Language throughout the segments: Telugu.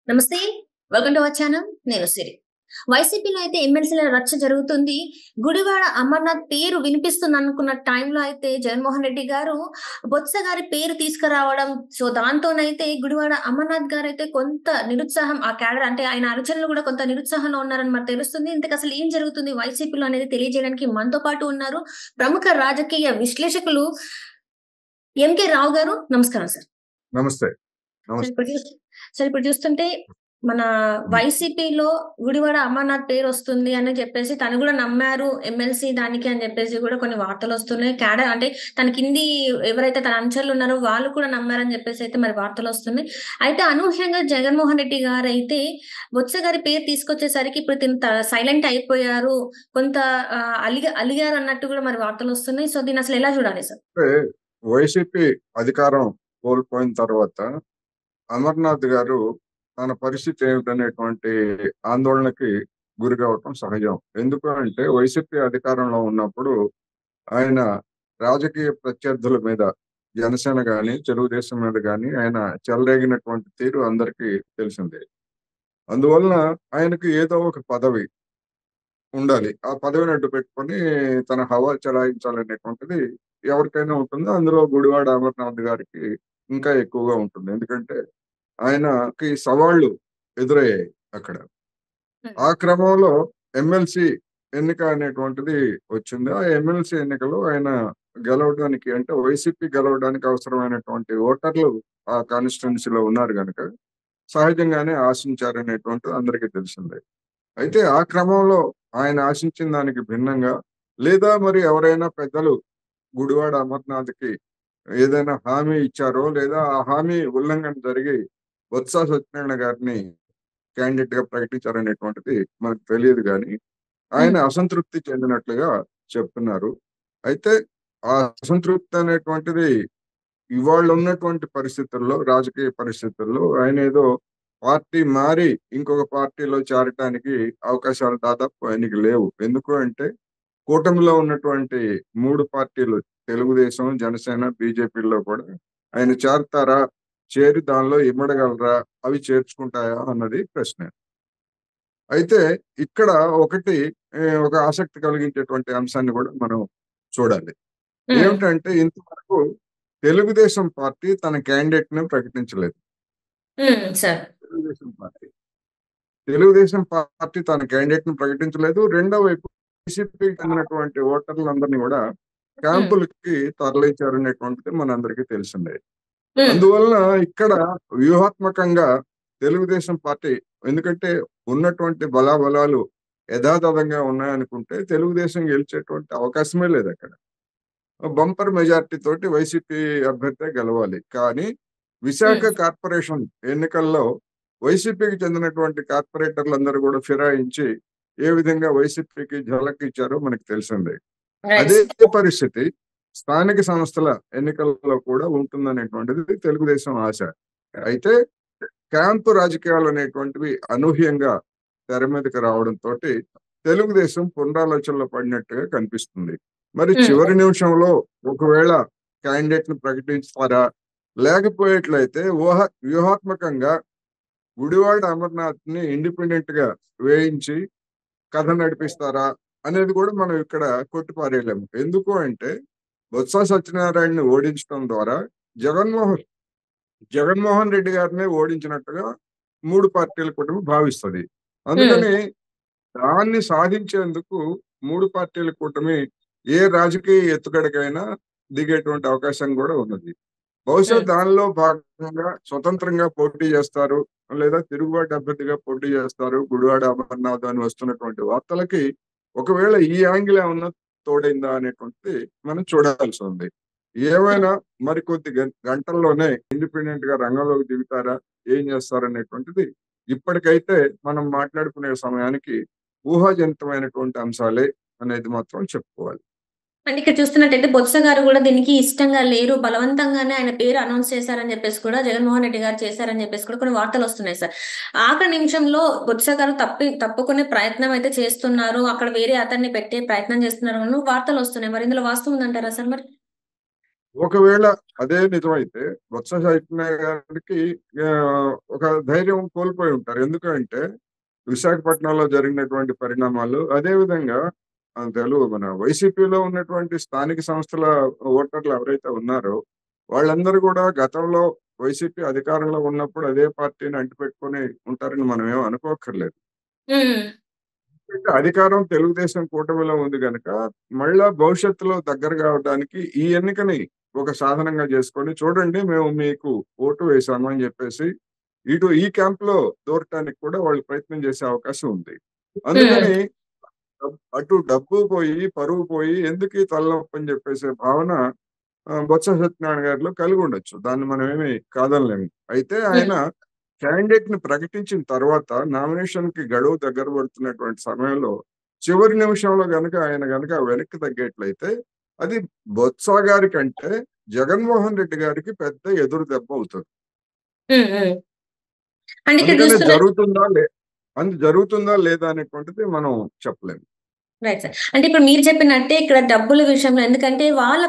నమస్తే. Welcome to our channel. నేను సిరి. వైసీపీలో అయితే ఎమ్మెల్సీల రచ్చ జరుగుతుంది. గుడివాడ అమర్నాథ్ పేరు వినిపిస్తుందనుకున్న టైంలో అయితే జగన్మోహన్ రెడ్డి గారు బొత్స గారి పేరు తీసుకురావడం. సో, దాంతోనైతే గుడివాడ అమర్నాథ్ గారైతే కొంత నిరుత్సాహం ఆ క్యాడర్ అంటే ఆయన అనుచరులు కూడా కొంత నిరుత్సాహంలో ఉన్నారని మనకు తెలుస్తుంది. ఇంతకసలు ఏం జరుగుతుంది వైసీపీలో అనేది తెలియజేయడానికి మనతో పాటు ఉన్నారు ప్రముఖ రాజకీయ విశ్లేషకులు ఎంకే రావు గారు. నమస్కారం సార్. నమస్తే. సార్ నమస్తే. ఇప్పుడు సార్ ఇప్పుడు చూస్తుంటే మన వైసీపీలో గుడివాడ అమర్నాథ్ పేరొస్తుంది అని చెప్పేసి తను గూడా నమ్మారు ఎమ్మెల్సీ దానికి అని చెప్పేసి గూడా కొన్ని వార్తలొస్తున్నాయి. క్యాడర్ అంటే తన కింది ఎవరైతే తన అనుచరులున్నారో వాళ్ళు కూడా నమ్మారని చెప్పేసయితే మరి వార్తలొస్తున్నాయి. అయితే అనూహ్యంగా జగన్మోహన్ రెడ్డి గారైతే బొత్స గారి పేరు తీసుకొచ్చేసరికి ఇప్పుడు తిను సైలెంట్ అయిపోయారు. కొంత అలిగారన్నట్టు గూడా మరి వార్తలొస్తున్నాయి. సో, దీన్నసలు ఎలా జూడాలి సార్? అంటే వైసీపీ అధికారం కోల్పోయిన తర్వాత అమర్నాథ్ గారు తన పరిస్థితి ఏమిటనేటువంటి ఆందోళనకి గురి కావటం సహజం. ఎందుకు అంటే వైసీపీ అధికారంలో ఉన్నప్పుడు ఆయన రాజకీయ ప్రత్యర్థుల మీద జనసేన గాని, తెలుగుదేశం మీద గాని ఆయన చెలరేగినటువంటి తీరు అందరికీ తెలిసిందే. అందువలన ఆయనకి ఏదో ఒక పదవి ఉండాలి. ఆ పదవిని అడ్డు పెట్టుకొని తన హవా చెలాయించాలనేటువంటిది ఎవరికైనా ఉంటుంది. అందులో గుడివాడ అమర్నాథ్ గారికి ఇంకా ఎక్కువగా ఉంటుంది. ఎందుకంటే ఆయనకి సవాళ్లు ఎదురయ్యాయి అక్కడ. హ్మ్. ఆ క్రమంలో ఎమ్మెల్సీ ఎన్నిక అనేటువంటిది వచ్చింది. ఆ ఎమ్మెల్సీ ఎన్నికలో ఆయన గెలవడానికి అంటే వైసీపీ గెలవడానికి అవసరమైనటువంటి ఓటర్లు ఆ కాన్స్టిట్యుయెన్సీలో ఉన్నారు గనుక సహజంగానే ఆశించారనేటువంటిది అందరికీ తెలిసిందే. అయితే ఆ క్రమంలో ఆయన ఆశించిన దానికి భిన్నంగా లేదా మరి ఎవరైనా పెద్దలు గుడివాడ అమర్నాథ్‌కి ఏదైనా హామీ ఇచ్చారో లేదా ఆ హామీ ఉల్లంఘన జరిగి బొత్స సత్యనారాయణ గారిని క్యాండిడేట్‌గా ప్రకటించారనేటువంటిది మనకు తెలియదు గానీ, ఆయన హ్మ్. అసంతృప్తి చెందినట్లుగా చెప్తున్నారు. అయితే ఆ అసంతృప్తి అనేటువంటిది ఇవాళ ఉన్నటువంటి పరిస్థితుల్లో, రాజకీయ పరిస్థితుల్లో ఆయనేదో పార్టీ మారి ఇంకొక పార్టీలో చేరటానికి అవకాశాలు దాదాపు ఆయనకి లేవు. ఎందుకు అంటే కూటమిలో ఉన్నటువంటి 3 పార్టీలు తెలుగుదేశం, జనసేన, బీజేపీలో కూడా ఆయన చేరతారా? చేరి దానిలో ఇమడగలరా? అవి చేర్చుకుంటాయా? అన్నది ప్రశ్న. అయితే ఇక్కడ ఒకటి ఒక ఆసక్తి కలిగించేటువంటి అంశాన్ని కూడా మనం చూడాలి. హ్మ్. ఏమిటంటే ఇంతవరకు తెలుగుదేశం పార్టీ తన క్యాండిడేట్‌ని ప్రకటించలేదు. హ్మ్. Sir. Telugu Desam party. Telugu Desam party తన క్యాండిడేట్‌ని ప్రకటించలేదు. రెండో వైపు వైసీపీకి చెందినటువంటి ఓటర్లందరినీ కూడా హ్మ్. క్యాంపులకి తరలించారనేటువంటిది మనందరికీ తెలిసిందే. హ్మ్. అందువలన ఇక్కడ వ్యూహాత్మకంగా తెలుగుదేశం పార్టీ ఎందుకంటే ఉన్నటువంటి బలాబలాలు యథాతథంగా ఉన్నాయనుకుంటే తెలుగుదేశం గెలిచేటువంటి అవకాశమే లేదక్కడ. బంపర్ మెజారిటీ తోటి వైసీపీ అభ్యర్థే గెలవాలి. కానీ విశాఖ హ్మ్. కార్పొరేషన్ ఎన్నికల్లో వైసీపీకి చెందినటువంటి కార్పొరేటర్లందరూ కూడా ఫిరాయించి ఏ విధంగా వైసీపీకి ఝలక్ ఇచ్చారో మనకు తెలిసిందే. రైట్ అదే సార్. పరిస్థితి స్థానిక సంస్థల ఎన్నికల్లో కూడా ఉంటుందనేటువంటిది తెలుగుదేశం ఆశ. అయితే క్యాంపు రాజకీయాలు అనేటువంటివి అనూహ్యంగా తెర మీదకి రావడంతోటి తెలుగుదేశం పునరాలోచనలో పడినట్టుగా కనిపిస్తుంది. మరి హ్మ్. చివరి నిమిషంలో ఒకవేళ క్యాండిడేట్‌ని ప్రకటిస్తారా? లేకపోయేట్లయితే వ్యూహాత్మకంగా గుడివాడ అమర్నాథ్‌ని ఇండిపెండెంట్‌గా వేయించి కథ నడిపిస్తారా? అనేది కూడా మనం ఇక్కడ కొట్టిపారేయలేము. ఎందుకు అంటే బొత్స సత్యనారాయణని ఓడించడం ద్వారా జగన్మోహన్ జగన్మోహన్ రెడ్డి గారినే ఓడించినట్టుగా 3 పార్టీల కూటమి భావిస్తది. హ్మ్. అందుకని దాన్ని సాధించేందుకు 3 పార్టీల కూటమి ఏ రాజకీయ ఎత్తుగడకైనా దిగేటువంటి అవకాశం గూడా ఉన్నది. బహుశా హ్మ్. దానిలో భాగంగా స్వతంత్రంగా పోటీ చేస్తారు. లేదా తిరుగుబాటు అభ్యర్థిగా పోటీ చేస్తారు. గుడివాడ అమర్నాథ్ అని వస్తున్నటువంటి వార్తలకి ఒకవేళ ఈ యాంగిల్ ఏమన్నా తోడైందా అనేటువంటిది మనం చూడాల్సి ఉంది. ఏమైనా మరికొద్ది గంటల్లోనే ఇండిపెండెంట్ గా రంగంలోకి దిగుతారా? ఏం చేస్తారనేటువంటిది ఇప్పటికైతే మనం మాట్లాడుకునే సమయానికి ఊహాజనితమైనటువంటి అంశాలే అనేది మాత్రం చెప్పుకోవాలి. అంటే ఇక్కడ చూస్తున్నట్టయితే బొత్స గారు గూడా దీనికి ఇష్టంగా లేరు. బలవంతంగానే ఆయన పేరు అనౌన్స్ చేశారని జెప్పేసి కూడా జగన్మోహన్ రెడ్డి గారు చేశారని జెప్పేసి కూడా కొన్ని వార్తలొస్తున్నాయి సార్. ఆఖరి నిమిషంలో బొత్స గారు తప్పుకునే ప్రయత్నం అయితే చేస్తున్నారు. అక్కడ వేరే అతన్ని పెట్టే ప్రయత్నం చేస్తున్నారు అని వార్తలొస్తున్నాయి. మరి ఇందులో వాస్తవం ఉందంటారా సార్ మరి? ఒకవేళ అదే నిజమైతే బొత్స సత్యనారాయణ గారికి ఆ, ఒక ధైర్యం కోల్పోయి ఉంటారు. ఎందుకంటే విశాఖపట్నంలో జరిగినటువంటి పరిణామాలు, అదే విధంగా మన వైసీపీలో ఉన్నటువంటి స్థానిక సంస్థల ఓటర్లు ఎవరైతే ఉన్నారో వాళ్ళందరూ కూడా గతంలో వైసీపీ అధికారంలో ఉన్నప్పుడు అదే పార్టీని అంటిపెట్టుకొని ఉంటారని మనం ఏం అనుకోక్కర్లేదు. ఉమ్, అధికారం తెలుగుదేశం కూటమిలో ఉంది కనుక మళ్ళా భవిష్యత్తులో దగ్గర కావడానికి ఈ ఎన్నికని ఒక సాధనంగా చేసుకొని, చూడండి మేము మీకు ఓటు వేసాము అని చెప్పేసి ఇటు ఈ క్యాంప్ లో దూరటానికి కూడా వాళ్ళు ప్రయత్నం చేసే అవకాశం ఉంది. ఉమ్, అందుకని అటు డబ్బు పోయి పరువు పోయి ఎందుకు ఈ తలనొప్పి అని చెప్పేసే భావన బొత్స సత్యనారాయణ గారిలో కలిగి ఉండొచ్చు. దాన్ని మనం ఏమి కాదనలేము. అయితే ఆయన ఉమ్, క్యాండిడేట్ ని ప్రకటించిన తర్వాత నామినేషన్ కి గడువు దగ్గర పడుతున్నటువంటి సమయంలో చివరి నిమిషంలో ఆయన గనక వెనక్కి తగ్గేట్లయితే అది బొత్స గారి కంటే జగన్మోహన్ రెడ్డి గారికి పెద్ద ఎదురు దెబ్బ అవుతుంది. ఉమ్. అంటే ఇక్కడ అందుకని చూస్తున్న జరుగుతుందా లేదా అనేటువంటిది మనం చెప్పలేము. Right sir. అంటే ఇప్పుడు మీరు చెప్పినట్టే ఇక్కడ డబ్బుల విషయంలో ఎందుకంటే వాళ్ళ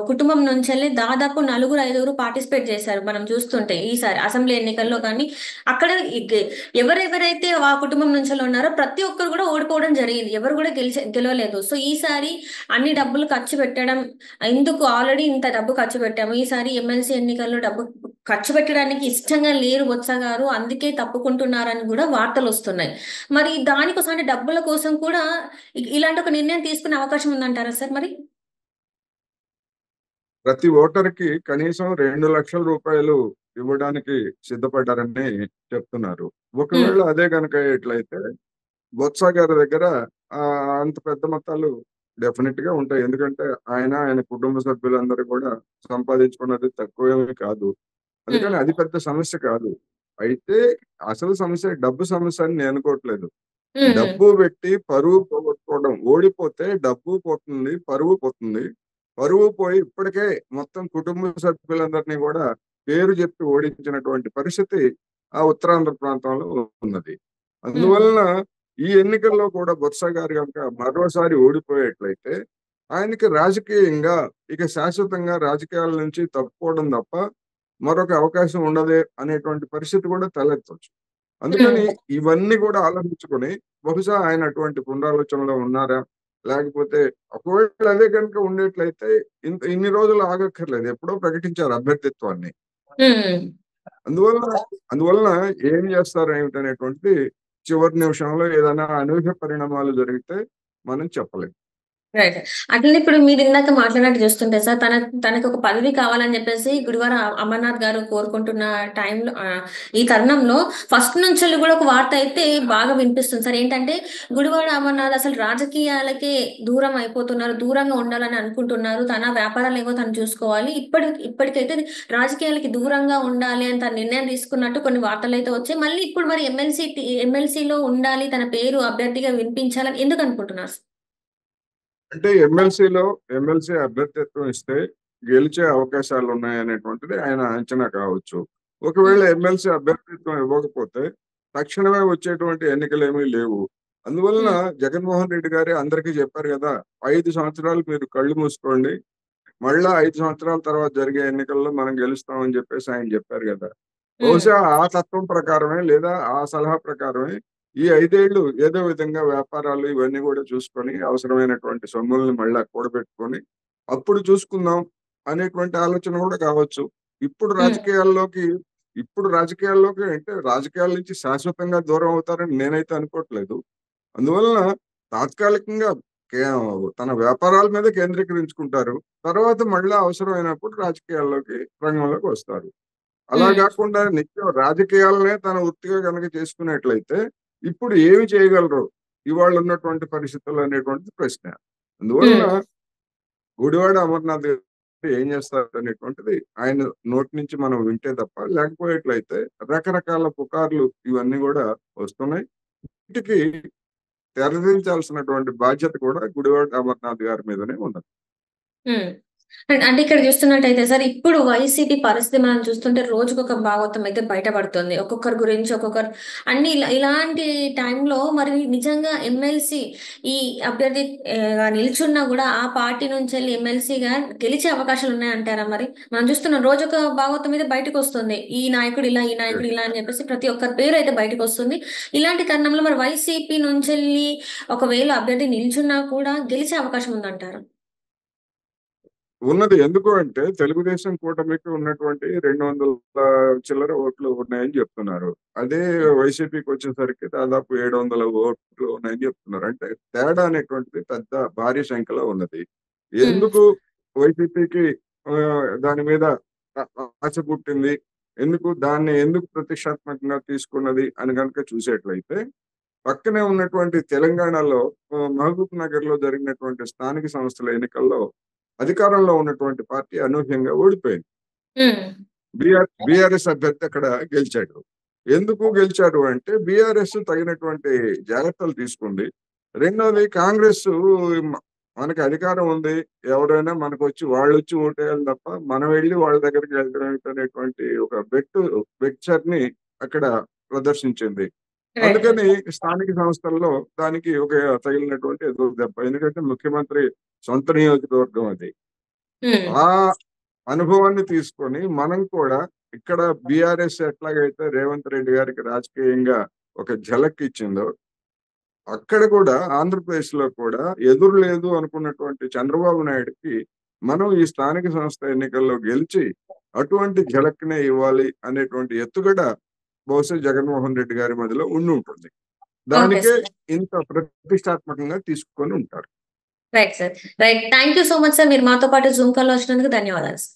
కుటుంబం నుంచెల్లి దాదాపు నలుగురు, ఐదుగురు పార్టిసిపేట్ చేశారు. మనం చూస్తుంటే ఈసారి అసెంబ్లీ ఎన్నికల్లో కానీ అక్కడ ఎవరెవరైతే ఆ కుటుంబం నుంచెల్లి ఉన్నారో ప్రతి ఒక్కరు కూడా ఓడిపోవడం జరిగింది. ఎవరు కూడా గెలవలేదు. సో ఈసారి అన్ని డబ్బులు ఖర్చు పెట్టడం ఎందుకు ఆల్రెడీ ఇంత డబ్బు ఖర్చు పెట్టాము. ఈసారి ఎమ్మెల్సీ ఎన్నికల్లో డబ్బు ఖర్చు పెట్టడానికి ఇష్టంగా లేరు బొత్స గారు. అందుకే తప్పుకుంటున్నారని కూడా వార్తలు వస్తున్నాయి. మరి దానికోసం అంటే డబ్బుల కోసం కూడా ఇలాంటి ఒక నిర్ణయం తీసుకునే అవకాశం ఉందంటారా సార్ మరి? ప్రతి ఓటర్కి కనీసం 2 లక్షల రూపాయలు ఇవ్వడానికి సిద్ధపడ్డారని చెప్తున్నారు. హ్మ్. ఒకవేళ అదే కనుక ఎట్లయితే బొత్స గారి దగ్గర ఆ అంత పెద్ద మొత్తాలు డెఫినెట్ గా ఉంటాయి. ఎందుకంటే ఆయన కుటుంబ సభ్యులందరూ కూడా సంపాదించుకున్నది తక్కువేమీ కాదు. హ్మ్. అందుకని అది పెద్ద సమస్య కాదు. అయితే అసలు సమస్య డబ్బు సమస్య అని నేను అనుకోవట్లేదు. హ్మ్. హ్మ్. డబ్బు పెట్టి పరువు పోగొట్టుకోవడం. ఓడిపోతే డబ్బు పోతుంది, పరువు పోతుంది. పరువు పోయి ఇప్పటికే మొత్తం కుటుంబ సభ్యులందరినీ కూడా పేరు చెప్పి ఓడించినటువంటి పరిస్థితి ఆ ఉత్తరాంధ్ర ప్రాంతంలో ఉన్నది. హ్మ్. అందువలన ఈ ఎన్నికల్లో కూడా బొత్స గారు కనుక మరోసారి ఓడిపోయేట్లయితే ఆయనకి రాజకీయంగా ఇక శాశ్వతంగా రాజకీయాల నుంచి తప్పుకోవడం తప్ప మరొక అవకాశం ఉండదే అనేటువంటి పరిస్థితి కూడా తలెత్తవచ్చు. అందుకని హ్మ్. ఇవన్నీ కూడా ఆలోచించుకొని బహుశా ఆయన అటువంటి పునరాలోచనలో ఉన్నారా? లేకపోతే ఒకవేళ అదే కనుక ఉండేట్లయితే ఇన్ని రోజులు ఆగక్కర్లేదు. ఎప్పుడో ప్రకటించారు అభ్యర్థిత్వాన్ని. హ్మ్. అందువలన అందువలన ఏం చేస్తారు ఏమిటనేటువంటిది చివరి నిమిషంలో ఏదైనా అనూహ్య పరిణామాలు జరిగితే మనం చెప్పలేం. రైట్. అట్లనే ఇప్పుడు మీరు ఇందాక మాట్లాడినట్టు చూస్తుంటే సార్ తనకి ఒక పదవి కావాలని చెప్పేసి గుడివాడ అమర్నాథ్ గారు కోరుకుంటున్న టైంలో ఈ తరుణంలో ఫస్ట్ నుంచెల్లి కూడా ఒక వార్త అయితే బాగా వినిపిస్తుంది సార్. ఏంటంటే గుడివాడ అమర్నాథ్ అసలు రాజకీయాలకే దూరం అయిపోతున్నారు. దూరంగా ఉండాలని అనుకుంటున్నారు. తన వ్యాపారాలు ఏవో తను చూసుకోవాలి. ఇప్పటికైతే రాజకీయాలకి దూరంగా ఉండాలి అని తన నిర్ణయం తీసుకున్నట్టు కొన్ని వార్తలైతే వచ్చాయి. మళ్ళీ ఇప్పుడు మరి ఎమ్మెల్సీలో ఉండాలి. తన పేరు అభ్యర్థిగా వినిపించాలని ఎందుకు అనుకుంటున్నారు సార్? అంటే ఎమ్మెల్సీ అభ్యర్థిత్వం ఇస్తే గెలిచే అవకాశాలు ఉన్నాయనేటువంటిది ఆయన అంచనా కావచ్చు. ఒకవేళ హ్మ్. ఎమ్మెల్సీ అభ్యర్థిత్వం ఇవ్వకపోతే తక్షణమే వచ్చేటువంటి ఎన్నికలేమీ లేవు. అందువలన హ్మ్. జగన్మోహన్ రెడ్డి గారే అందరికీ చెప్పారు కదా, 5 సంవత్సరాలు మీరు కళ్ళు మూసుకోండి, మళ్ళా 5 సంవత్సరాల తర్వాత జరిగే ఎన్నికల్లో మనం గెలుస్తామని చెప్పేసి ఆయన చెప్పారు కదా. హ్మ్. బహుశా ఆ తత్వం ప్రకారమే లేదా ఆ సలహా ప్రకారమే ఈ 5 ఏళ్లు ఏదో విధంగా వ్యాపారాలు ఇవన్నీ కూడా చూసుకొని అవసరమైనటువంటి సొమ్ముల్ని మళ్ళా కూడబెట్టుకొని అప్పుడు చూసుకుందాం అనేటువంటి ఆలోచన కూడా కావచ్చు. ఇప్పుడు హ్మ్. రాజకీయాల్లోకి ఇప్పుడు రాజకీయాల్లోకి అంటే రాజకీయాల నుంచి శాశ్వతంగా దూరం అవుతారని నేనైతే అనుకోవట్లేదు. అందువలన తాత్కాలికంగా కే తన వ్యాపారాల మీద కేంద్రీకరించుకుంటారు. తర్వాత మళ్ళా అవసరమైనప్పుడు రాజకీయాల్లోకి రంగంలోకి వస్తారు. అలా హ్మ్. గాకుండా నిత్యం రాజకీయాలనే తన వృత్తిగా గనక చేసుకునేట్లయితే, ఇప్పుడు ఏమి చేయగలరు? ఇవాళ ఉన్నటువంటి పరిస్థితుల్లో అనేటువంటిది ప్రశ్న. అందువలన హ్మ్. గుడివాడ అమర్నాథ్ గారు ఏం చేస్తారనేటువంటిది ఆయన నోటి నుంచి మనం వింటే తప్ప, లేకపోయేట్లయితే రకరకాల పుకార్లు ఇవన్నీ గూడా వస్తున్నాయి. వీటికి తెరదించాల్సినటువంటి బాధ్యత కూడా గుడివాడ అమర్నాథ్ గారి మీదనే ఉన్నది. హ్మ్. అంటే ఇక్కడ చూస్తున్నట్టయితే సార్, ఇప్పుడు వైసీపీ పరిస్థితి మనం చూస్తుంటే రోజుకొక భాగవతం అయితే బయటపడుతుంది. ఒక్కొక్కరి గురించి ఒక్కొక్కరు అన్ని ఇలాంటి టైంలో మరి నిజంగా ఎమ్మెల్సీ ఈ అభ్యర్థి నిల్చున్నా గూడా ఆ పార్టీ నుంచెళ్ళి ఎమ్మెల్సీగా గెలిచే అవకాశాలున్నాయంటారా మరి? మనం చూస్తున్నాం రోజొక భాగవతం అయితే బయటకొస్తుంది. ఈ నాయకుడు ఇలా, ఈ నాయకుడు ఇలా అని చెప్పేసి ప్రతి ఒక్కరి పేరైతే బయటకొస్తుంది. ఇలాంటి తరుణంలో మరి వైసీపీ నుంచెళ్ళి ఒకవేళ అభ్యర్థి నిల్చున్నా కూడా గెలిచే అవకాశం ఉందంటారా? ఉన్నది. ఎందుకు అంటే తెలుగుదేశం కూటమికి ఉన్నటువంటి 200 చిల్లర ఓట్లు ఉన్నాయని చెప్తున్నారు. అదే వైసీపీకి వచ్చేసరికి దాదాపు 700 ఓట్లు ఉన్నాయని చెప్తున్నారు. అంటే తేడా అనేటువంటిది పెద్ద భారీ సంఖ్యలో ఉన్నది. హ్మ్. ఎందుకు వైసీపీకి దాని మీద ఆశ పుట్టింది? దాన్ని ఎందుకు ప్రతిష్టాత్మకంగా తీసుకున్నది అని గనుక చూసేట్లయితే, పక్కనే ఉన్నటువంటి తెలంగాణలో మహబూబ్ నగర్‌లో జరిగినటువంటి స్థానిక సంస్థల ఎన్నికల్లో అధికారంలో ఉన్నటువంటి పార్టీ అనూహ్యంగా ఓడిపోయింది. హ్మ్. బీఆర్ఎస్ అభ్యర్థి అక్కడ గెలిచాడు. ఎందుకు గెలిచాడు అంటే బీఆర్ఎస్ తగినటువంటి జాగ్రత్తలు తీసుకుంది. రెండోది కాంగ్రెస్ మ మనకి అధికారం ఉంది. ఎవరైనా మనకొచ్చి వాళ్ళొచ్చి ఓటేయాలి తప్ప మనం వెళ్లి వాళ్ళ దగ్గరికి వెళ్ళడం ఏంటనేటువంటి ఒక వెక్చర్‌ని అక్కడ ప్రదర్శించింది. రైట్. రైట్. అందుకని స్థానిక సంస్థల్లో దానికి ఒక తగిలినటువంటి ఎదురు దెబ్బ. ఎందుకంటే ముఖ్యమంత్రి సొంత నియోజకవర్గం అది. హ్మ్. ఆ అనుభవాన్ని తీసుకొని మనం కూడా ఇక్కడ బీఆర్ఎస్ ఎట్లాగైతే రేవంత్ రెడ్డి గారికి రాజకీయంగా ఒక ఝలక్ ఇచ్చిందో, అక్కడ కూడా ఆంధ్రప్రదేశ్‌లో కూడా ఎదురు లేదు అనుకున్నటువంటి చంద్రబాబు నాయుడుకి మనం ఈ స్థానిక సంస్థ ఎన్నికల్లో గెలిచి అటువంటి ఝలక్‌నే ఇవ్వాలి అనేటువంటి ఎత్తుగడ బహుశా జగన్మోహన్ రెడ్డి గారి మదిలో ఉండుంటుంది. ఓకే దానికే సార్. ఇంత ప్రతిష్టాత్మకంగా తీసుకొని ఉంటారు. Right sir. Right. Thank you so much sir. మీరు మాతో పాటు జూమ్ కాల్‌లో వచ్చినందుకు ధన్యవాదాలు సార్.